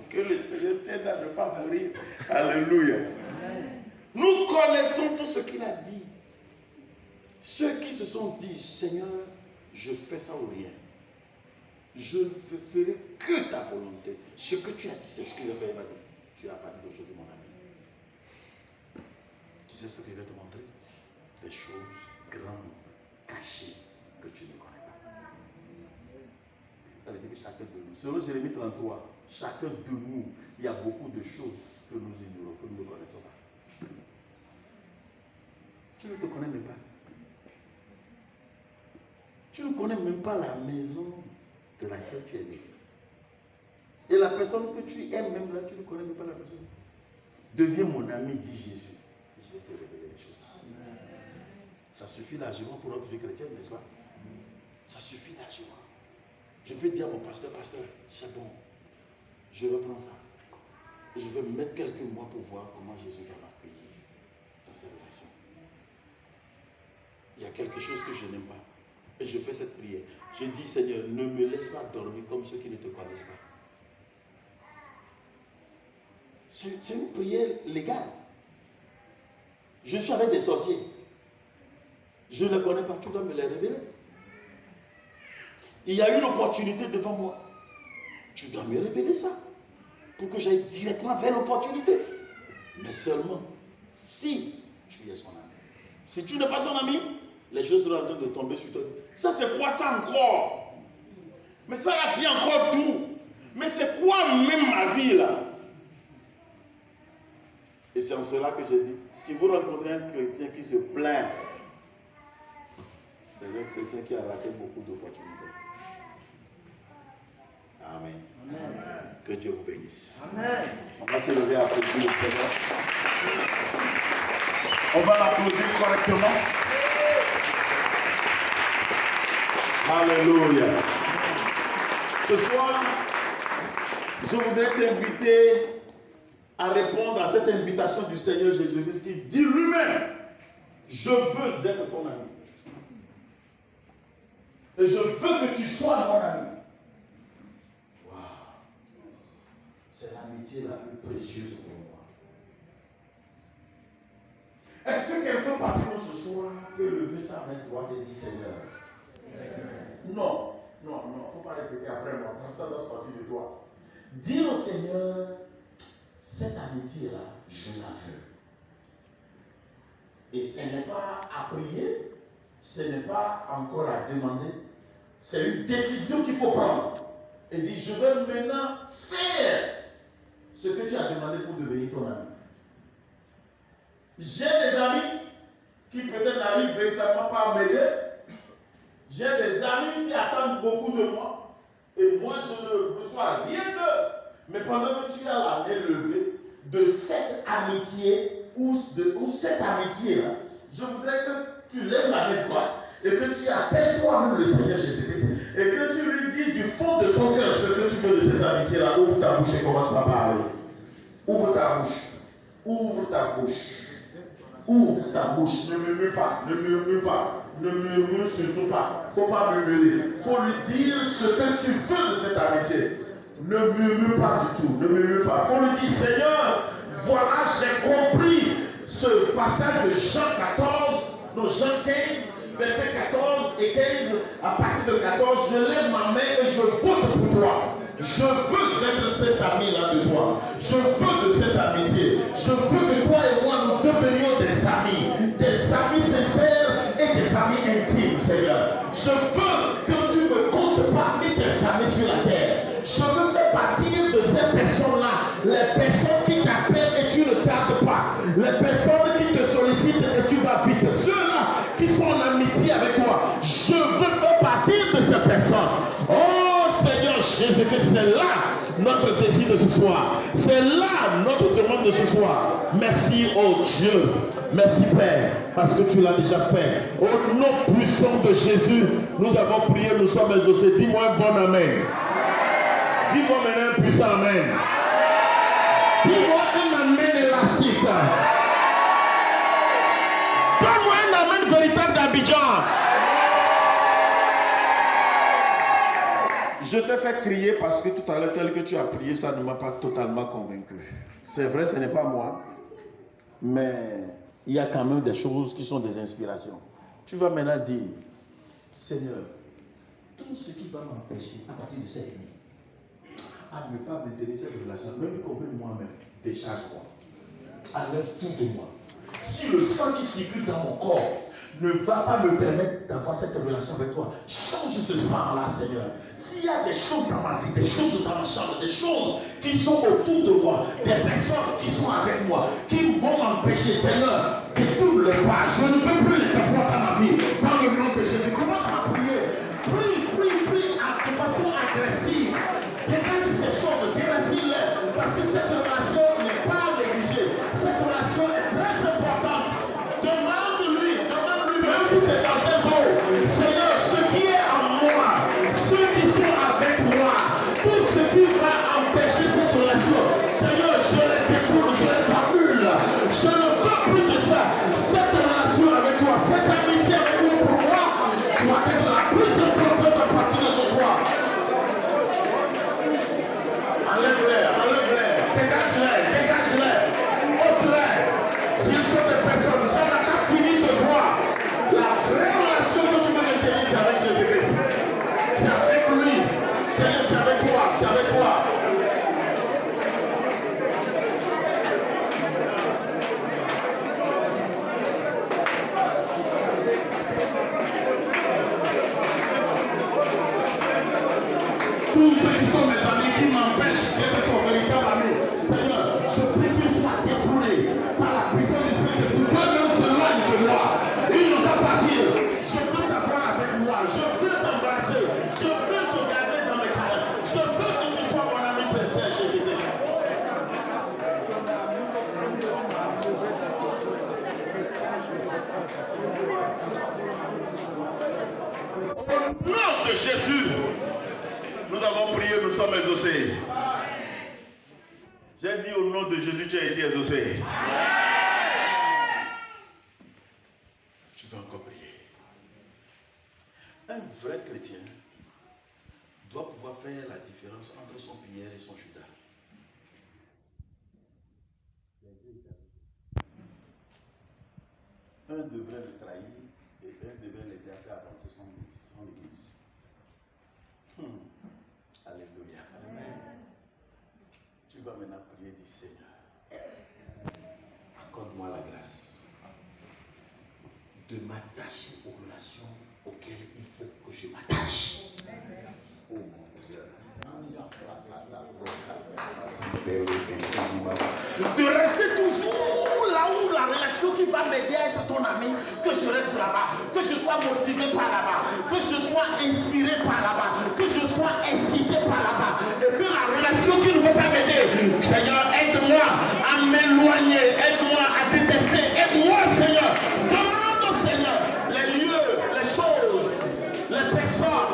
Que le Seigneur t'aide à ne pas mourir. Alléluia. Nous connaissons tout ce qu'il a dit. Ceux qui se sont dit, Seigneur, je fais ça ou rien. Je ne ferai que ta volonté. Ce que tu as dit, c'est ce qu'il va faire. Il va dire, tu n'as pas dit d'aujourd'hui, mon ami. Tu sais ce qu'il va te montrer? Des choses grandes, cachées, que tu ne connais pas. Ça veut dire que chacun de nous, selon Jérémie 33, chacun de nous, il y a beaucoup de choses que nous ignorons, que nous ne connaissons pas. Tu ne te connais même pas. Tu ne connais même pas la maison de laquelle tu es né. Et la personne que tu aimes même là, tu ne connais même pas la personne. Deviens mon ami, dit Jésus. Je vais te révéler les choses. Ça suffit largement pour notre vie chrétienne, n'est-ce pas? Ça suffit largement. Je peux dire à mon pasteur, c'est bon, je vais prendre ça. Et je vais mettre quelques mois pour voir comment Jésus va m'accueillir dans cette relation. Il y a quelque chose que je n'aime pas. Et je fais cette prière. Je dis, Seigneur, ne me laisse pas dormir comme ceux qui ne te connaissent pas. C'est une prière légale. Je suis avec des sorciers. Je ne les connais pas. Tu dois me les révéler. Il y a une opportunité devant moi. Tu dois me révéler ça. Pour que j'aille directement vers l'opportunité. Mais seulement si tu es son ami. Si tu n'es pas son ami, les choses seront en train de tomber sur toi. Ça, c'est quoi ça encore? Mais ça, la vie encore d'où? Mais c'est quoi même ma vie là? Et c'est en cela que je dis, si vous rencontrez un chrétien qui se plaint, c'est un chrétien qui a raté beaucoup d'opportunités. Amen. Amen. Que Dieu vous bénisse. Amen. On va se lever à applaudir le Seigneur. On va l'applaudir correctement. Alléluia. Ce soir, je voudrais t'inviter à répondre à cette invitation du Seigneur Jésus-Christ qui dit lui-même, je veux être ton ami. Et je veux que tu sois mon ami. Waouh. C'est l'amitié la plus précieuse pour moi. Est-ce que quelqu'un parmi nous ce soir peut lever sa main droite et dire Seigneur? Non, il ne faut pas répéter après moi, comme ça doit sortir de toi. Dis au Seigneur, cette amitié-là, je la veux. Et ce n'est pas à prier, ce n'est pas encore à demander, c'est une décision qu'il faut prendre. Et dit, je vais maintenant faire ce que tu as demandé pour devenir ton ami. J'ai des amis qui peut-être n'arrivent véritablement pas à m'aider. J'ai des amis qui attendent beaucoup de moi. Et moi, je ne reçois rien d'eux. Mais pendant que tu as la main levée, de cette amitié, ou cette amitié-là, je voudrais que tu lèves la main droite et que tu appelles toi-même le Seigneur Jésus-Christ et que tu lui dises du fond de ton cœur ce que tu veux de cette amitié-là. Ouvre ta bouche et commence par parler. Ouvre ta bouche. Ouvre ta bouche. Ouvre ta bouche. Ne murmure pas. Ne murmure pas. Ne murmure surtout pas. Il ne faut pas murmurer. Il faut lui dire ce que tu veux de cette amitié. Ne murmure pas du tout. Ne murmure pas. Il faut lui dire, Seigneur, voilà, j'ai compris ce passage de Jean 14, non, Jean 15, verset 14 et 15. À partir de 14, je lève ma main et je vote pour toi. Je veux être cet ami-là de toi. Je veux de cette amitié. Je veux que toi et moi nous devenions des amis sincères et des amis intimes, Seigneur. Je veux que tu me comptes parmi tes amis sur la terre. Je veux faire partir de ces personnes-là, les personnes qui t'appellent et tu ne tardes pas, les personnes qui te sollicitent et tu vas vite, ceux-là qui sont en amitié avec toi. Je veux faire partir de ces personnes. Oh Seigneur Jésus-Christ, c'est là notre désir de ce soir. C'est là notre demande de ce soir. Merci, oh Dieu. Merci Père, parce que tu l'as déjà fait. Au nom puissant de Jésus, nous avons prié, nous sommes exaucés. Dis-moi un bon amen. Dis-moi maintenant un puissant amen. Dis-moi un amen élastique. Donne-moi un amen véritable d'Abidjan. Je t'ai fait crier parce que tout à l'heure, tel que tu as prié, ça ne m'a pas totalement convaincu. C'est vrai, ce n'est pas moi. Mais il y a quand même des choses qui sont des inspirations. Tu vas maintenant dire, Seigneur, tout ce qui va m'empêcher à partir de cette nuit à ne pas maintenir cette relation, même y compris moi-même, décharge-moi. Enlève tout de moi. Si le sang qui circule dans mon corps ne va pas me permettre d'avoir cette relation avec toi, change ce sang-là, Seigneur. S'il y a des choses dans ma vie, des choses dans ma chambre, des choses qui sont autour de moi, des personnes qui sont avec moi, qui vont m'empêcher, Seigneur, détourne le pas. Je ne veux plus les avoir dans ma vie. Dans le nom de Jésus, commence à prier. Prie de façon agressive. Dégage ces choses, dégage-les, parce que cette relation n'est pas négligée. Cette relation est très importante. Demande-lui, même si c'est dans tes eaux. Seigneur, ce qui est en moi, ceux qui sont avec moi, tout ce qui va empêcher cette relation, Seigneur, je les détourne, je les annule. Je ne veux plus de ça. Cette relation avec toi, cette amitié avec toi pour moi, doit être la plus importante à partir de ce soir. Enlève-les, dégage-les, ôte-les. S'ils sont des personnes, ça n'a qu'à fini ce soir. La vraie relation que tu veux maintenir, c'est avec Jésus-Christ. C'est avec lui. Seigneur, c'est avec toi, c'est avec toi. Tous ceux qui sont mes amis qui m'empêchent d'être ton véritable ami, Seigneur, je prie qu'ils soient détournés par la puissance du Saint-Esprit. Que l'on s'éloigne de moi. Ils n'ont qu'à partir. Je veux t'avoir avec moi. Je veux t'embrasser. Je veux te garder dans mes câlins. Je veux que tu sois mon ami sincère, Jésus-Christ. Au nom de Jésus, nous avons prié, nous sommes exaucés. J'ai dit au nom de Jésus, tu as été exaucé. Tu vas encore prier. Un vrai chrétien doit pouvoir faire la différence entre son Pierre et son Judas. Un devrait le trahir et un devrait l'aider à faire avancer son église. Alléluia. Amen. Tu vas maintenant prier, dis Seigneur, accorde-moi la grâce de m'attacher aux relations auxquelles il faut que je m'attache. Oh mon Dieu. De rester toujours là où la relation qui va m'aider à être ton ami, que je reste là-bas, que je sois motivé par là-bas, que je sois inspiré par là-bas, que je sois incité par là-bas, et que la relation qui ne veut pas m'aider, Seigneur, aide-moi à m'éloigner, aide-moi à détester, aide-moi, Seigneur, demande au Seigneur les lieux, les choses, les personnes.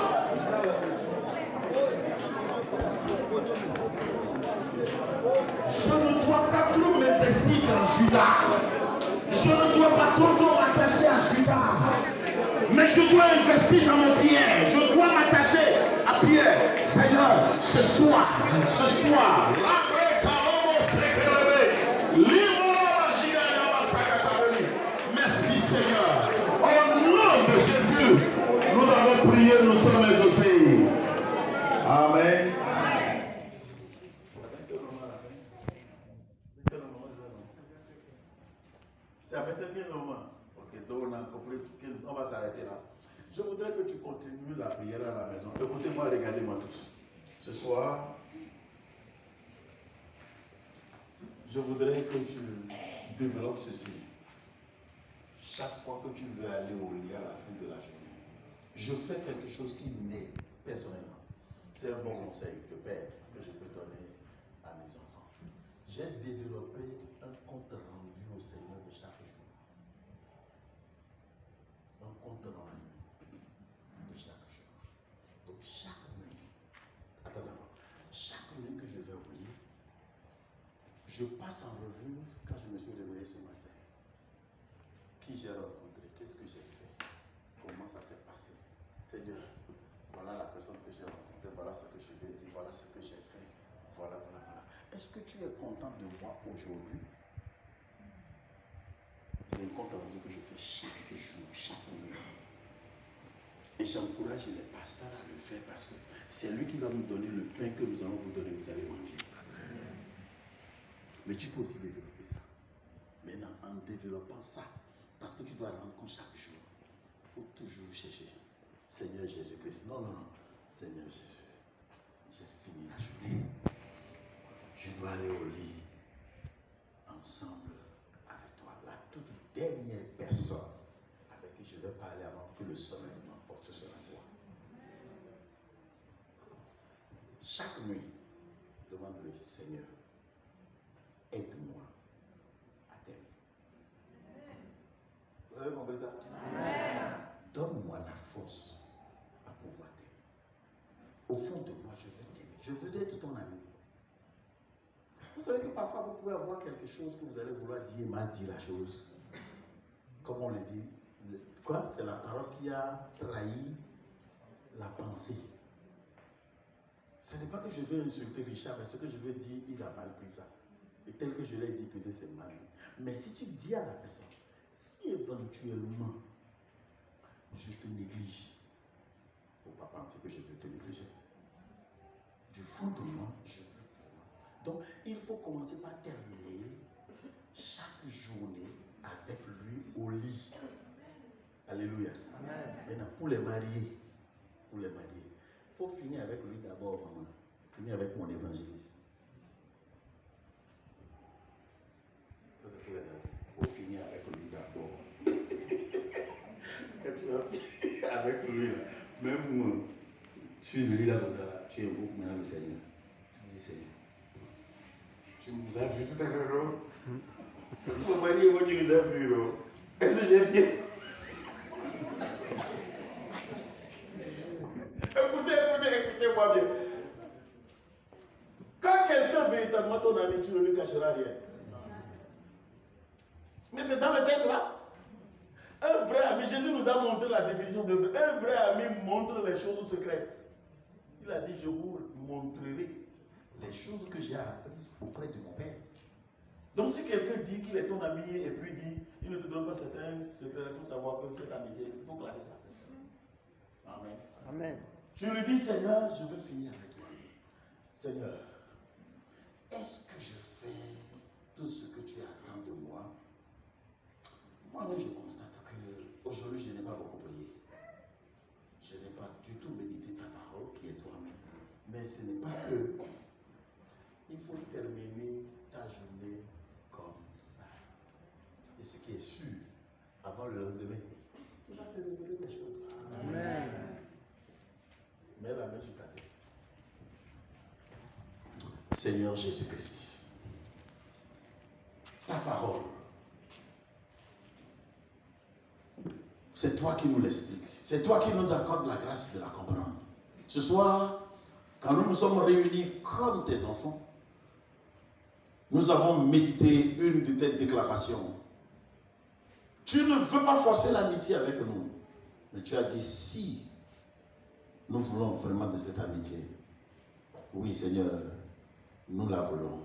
Je ne dois pas trop m'investir dans Judas. Je ne dois pas trop m'attacher à Judas. Mais je dois investir dans mon Pierre. Je dois m'attacher à Pierre. Seigneur, ce soir, merci Seigneur. Au nom de Jésus, nous avons prié, nous sommes exaucés. Amen. C'est à quel moment? Ok, donc on a compris, on va s'arrêter là. Je voudrais que tu continues la prière à la maison. Écoutez-moi, regardez-moi tous. Ce soir, je voudrais que tu développes ceci. Chaque fois que tu veux aller au lit à la fin de la journée, je fais quelque chose qui m'aide personnellement. C'est un bon conseil de père que je peux donner à mes enfants. J'ai développé un compte rendu au Seigneur de chaque jour. Un compte rendu de chaque jour. Donc chaque nuit, attends d'abord, chaque nuit que je vais au lit, je passe en revue quand je me suis réveillé ce matin. Qui j'ai rencontré, qu'est-ce que j'ai fait, comment ça s'est passé. Seigneur, voilà la personne que j'ai rencontrée, voilà ce que je lui ai dit, voilà ce que j'ai fait, voilà. Est-ce que tu es content de moi aujourd'hui? C'est un compte rendu que je fais chaque jour, chaque nuit. Et j'encourage les pasteurs à le faire parce que c'est lui qui va nous donner le pain que nous allons vous donner, vous allez manger. Mais tu peux aussi développer ça. Maintenant, en développant ça, parce que tu dois rendre compte chaque jour, il faut toujours chercher. Seigneur Jésus-Christ, non. Seigneur Jésus, j'ai fini la journée. Je dois aller au lit ensemble avec toi. La toute dernière personne avec qui je vais parler avant que le sommeil m'emporte sur la voie. Chaque nuit, demande-lui, Seigneur, aide-moi à t'aimer. Vous avez compris ça? Amen. Donne-moi la force à pouvoir t'aimer. Au fond de moi, je veux t'aimer. Je veux être ton ami. Vous savez que parfois vous pouvez avoir quelque chose que vous allez vouloir dire, mal dire la chose. Comme on le dit, quoi? C'est la parole qui a trahi la pensée. Ce n'est pas que je veux insulter Richard, mais ce que je veux dire, il a mal pris ça. Et tel que je l'ai dit, peut-être c'est mal. Mais si tu dis à la personne, si éventuellement je te néglige, il ne faut pas penser que je veux te négliger. Du fond de moi, je veux vraiment. Donc, il faut commencer par terminer chaque journée avec lui au lit. Alléluia. Amen. Maintenant, pour les mariés, il faut finir avec lui d'abord, maman. Finir avec mon évangéliste. Ça, c'est pour les dames. Il faut finir avec lui d'abord. Quand tu vas finir avec lui, là, même moi, tu le lis là comme ça, là, tu invoques maintenant le Seigneur. Tu dis Seigneur. Tu nous as vu tout à l'heure, non? Mon mari et moi, tu nous as vu, non? Est-ce que j'ai bien? Écoutez-moi bien. Quand quelqu'un est véritablement ton ami, tu ne lui cacheras rien. Mais c'est dans le texte là. Un vrai ami, Jésus nous a montré la définition de vrai. Un vrai ami montre les choses secrètes. Il a dit, je vous montrerai les choses que j'ai apprises auprès de mon Père. Donc si quelqu'un dit qu'il est ton ami et puis dit, il ne te donne pas certains secrets, il faut savoir que cette amitié, il faut classer ça. Amen. Amen. Tu lui dis, Seigneur, je veux finir avec toi. Seigneur, est-ce que je fais tout ce que tu attends de moi? Moi-même, je constate que aujourd'hui, je n'ai pas beaucoup prié. Je n'ai pas du tout médité ta parole qui est toi-même. Mais ce n'est pas que. Il faut terminer ta journée comme ça. Et ce qui est sûr, avant le lendemain, tu vas te révéler des choses. Amen. Mets la main sur ta tête. Seigneur Jésus-Christ, ta parole, c'est toi qui nous l'expliques. C'est toi qui nous accordes la grâce de la comprendre. Ce soir, quand nous nous sommes réunis comme tes enfants, nous avons médité une de tes déclarations. Tu ne veux pas forcer l'amitié avec nous, mais tu as dit si nous voulons vraiment de cette amitié. Oui, Seigneur, nous la voulons.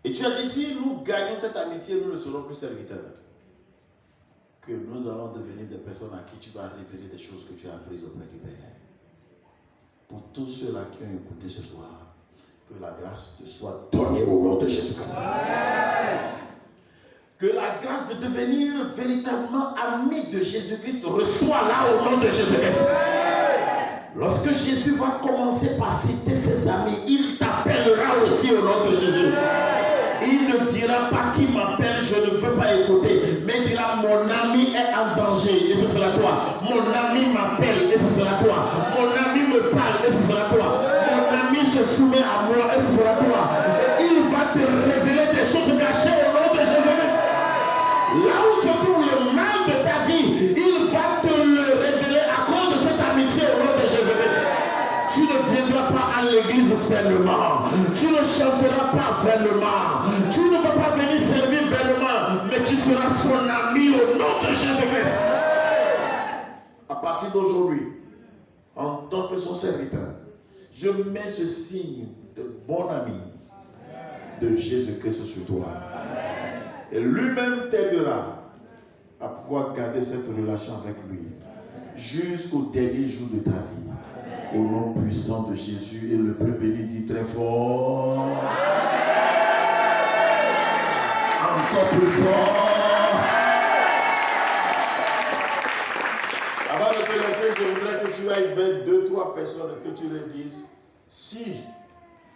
Et tu as dit si nous gagnons cette amitié, nous ne serons plus serviteurs. Que nous allons devenir des personnes à qui tu vas révéler des choses que tu as apprises auprès du Père. Pour tous ceux-là qui ont écouté ce soir, que la grâce te soit donnée au nom de Jésus-Christ. Que la grâce de devenir véritablement ami de Jésus-Christ reçoit là au nom de Jésus-Christ. Lorsque Jésus va commencer par citer ses amis, il t'appellera aussi au nom de Jésus. Il ne dira pas qui m'appelle, je ne veux pas écouter, mais il dira mon ami est en danger et ce sera toi. Mon ami m'appelle et ce sera toi. Mon ami me parle et ce sera toi. Mon ami se soumet à moi et ce sera toi. Et il va te révéler des choses cachées au nom de Jésus-Christ. Là où se trouve le mal de ta vie, il va te le révéler à cause de cette amitié au nom de Jésus-Christ. Tu ne viendras pas à l'église vainement. Tu ne chanteras pas vainement. Tu ne vas pas venir servir vainement, mais tu seras son ami au nom de Jésus-Christ. À partir d'aujourd'hui, en tant que son serviteur, je mets ce signe de bon ami de Jésus-Christ sur toi. Et lui-même t'aidera à pouvoir garder cette relation avec lui jusqu'au dernier jour de ta vie. Au nom puissant de Jésus, et le plus béni dit très fort. Encore plus fort. Avant de te laisser, je voudrais que tu ailles vers 2-3 personnes et que tu leur dises, si